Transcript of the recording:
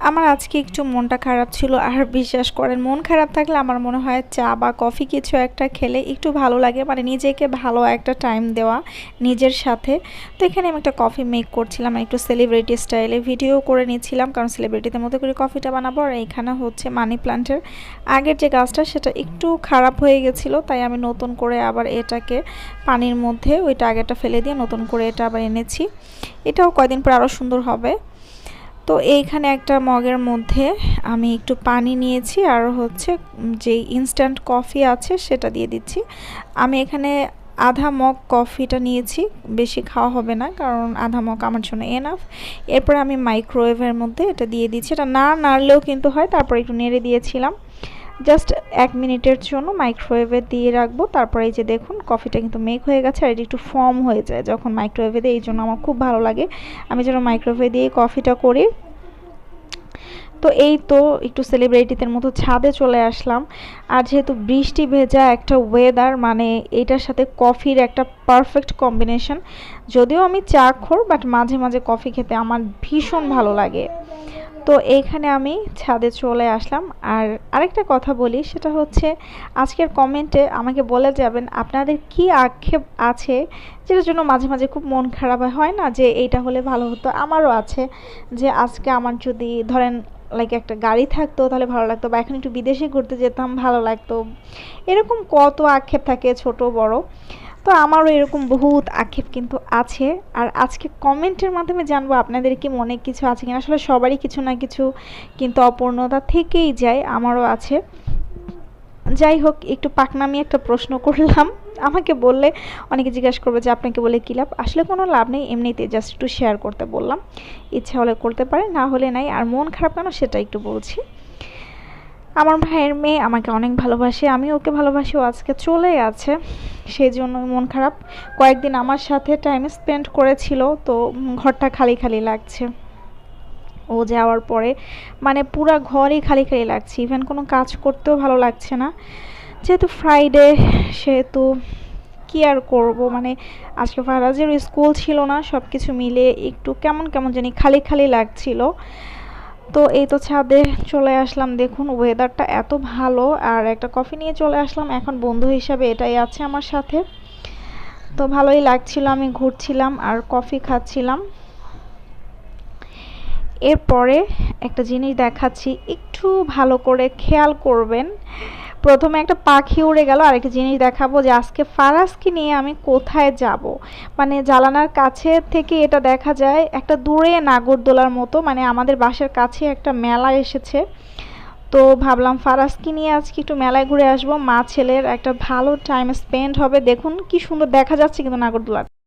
আমার আজকে একটু মনটা খারাপ ছিল, আর বিশ্বাস করেন মন খারাপ থাকলে আমার মনে হয় চা বা কফি কিছু একটা খেলে একটু ভালো লাগে, মানে নিজেকে ভালো একটা টাইম দেওয়া নিজের সাথে। তো এখানে আমি একটা কফি মেক করছিলাম, একটু সেলিব্রিটি স্টাইলে ভিডিও করে নিচ্ছিলাম, কারণ সেলিব্রিটিদের মতো করে কফিটা বানাবো। আর এখানে হচ্ছে মানি প্ল্যান্টের আগের যে গাছটা সেটা একটু খারাপ হয়ে গেছিলো, তাই আমি নতুন করে আবার এটাকে পানির মধ্যে ওইটা আগেরটা ফেলে দিয়ে নতুন করে এটা আবার এনেছি। এটাও কয়দিন পর আরও সুন্দর হবে। তো এইখানে একটা মগের মধ্যে আমি একটু পানি নিয়েছি, আর হচ্ছে যে ইনস্ট্যান্ট কফি আছে সেটা দিয়ে দিচ্ছি। আমি এখানে আধা মগ কফিটা নিয়েছি, বেশি খাওয়া হবে না, কারণ আধা মগ আমার জন্য এনাফ। এরপর আমি মাইক্রোওয়েভের মধ্যে এটা দিয়ে দিচ্ছি, এটা না নাড়লেও কিন্তু হয়। তারপর একটু নেড়ে দিয়েছিলাম, জাস্ট 1 মিনিটের জন্য মাইক্রোওয়েভে দিয়ে রাখবো। তারপরে এই যে দেখুন কফিটা কিন্তু মেক হয়ে গেছে, আর এটা একটু ফর্ম হয়ে যায় যখন মাইক্রোওয়েভে দিই, এই জন্য আমার খুব ভালো লাগে আমি যেন মাইক্রোওয়েভে দিয়ে কফিটা করি। তো এই তো একটু সেলিব্রিটিদের মতো ছাদে চলে আসলাম, আর যেহেতু বৃষ্টি ভেজা একটা ওয়েদার, মানে এইটার সাথে কফির একটা পারফেক্ট কম্বিনেশন। যদিও আমি চা খোর, বাট মাঝে মাঝে কফি খেতে আমার ভীষণ ভালো লাগে। তো এইখানে আমি ছাদে চলে আসলাম। আর আরেকটা কথা বলি, সেটা হচ্ছে আজকের কমেন্টে আমাকে বলে যাবেন আপনাদের কি আক্ষেপ আছে, যেটার জন্য মাঝে মাঝে খুব মন খারাপ হয় না, যে এইটা হলে ভালো হতো। আমারও আছে, যে আজকে আমার যদি ধরেন লাইক একটা গাড়ি থাকতো তাহলে ভালো লাগতো, বা এখন একটু বিদেশে ঘুরতে যেতাম ভালো লাগতো। এরকম কত আক্ষেপ থাকে, ছোট বড়। তো আমারও এরকম বহুত আক্ষেপ কিন্তু আছে। আর আজকে কমেন্টের মাধ্যমে জানবো আপনাদের কি মনে কিছু আছে কিনা। আসলে সবারই কিছু না কিছু কিন্তু অপূর্ণতা থেকেই যায়, আমারও আছে। যাই হোক, একটু পাকনামি একটা প্রশ্ন করলাম। আমাকে বললে অনেকে জিজ্ঞাসা করবে যে আপনাকে বলে কী লাভ। আসলে কোনো লাভ নেই, এমনিতে জাস্ট একটু শেয়ার করতে বললাম। ইচ্ছা হলে করতে পারে, না হলে নাই। আর মন খারাপ কেন সেটা একটু বলছি। আমার ভাইয়ের মেয়ে আমাকে অনেক ভালোবাসে, আমি ওকে ভালোবাসি। ও আজকে চলে গেছে, সেই জন্য মন খারাপ। কয়েকদিন আমার সাথে টাইম স্পেন্ড করেছিল, তো ঘরটা খালি খালি লাগছে ও যাওয়ার পরে। মানে পুরা ঘরই খালি খালি লাগছে, ইভেন কোনো কাজ করতেও ভালো লাগছে না। যেহেতু ফ্রাইডে, সেহেতু কি আর করব, মানে আজকে ফারাজের স্কুল ছিল না, সব কিছু মিলে একটু কেমন কেমন জানি খালি খালি লাগছিল। তো এই তো ছাদে চলে আসলাম, দেখুন ওয়েদারটা এত ভালো, আর একটা কফি নিয়ে চলে আসলাম। এখন বন্ধু হিসাবে এটাই আছে আমার সাথে, তো ভালোই লাগছিল। আমি ঘুরছিলাম আর কফি খাচ্ছিলাম। এরপরে একটা জিনিস দেখাচ্ছি, একটু ভালো করে খেয়াল করবেন। প্রথমে একটা পাখি উড়ে গেল, আরেকটা জিনিস দেখাবো যে আজকে ফারাজকে নিয়ে আমি কোথায় যাব। মানে জানালার কাছে থেকে এটা দেখা যায় একটা দূরে নাগরদোলার মতো, মানে আমাদের বাসার কাছে একটা মেলা এসেছে। তো ভাবলাম ফারাজকে নিয়ে আজকে একটু মেলায় ঘুরে আসবো, মা ছেলের একটা ভালো টাইম স্পেন্ড হবে। দেখুন কি সুন্দর দেখা যাচ্ছে কিন্তু নাগরদোলা।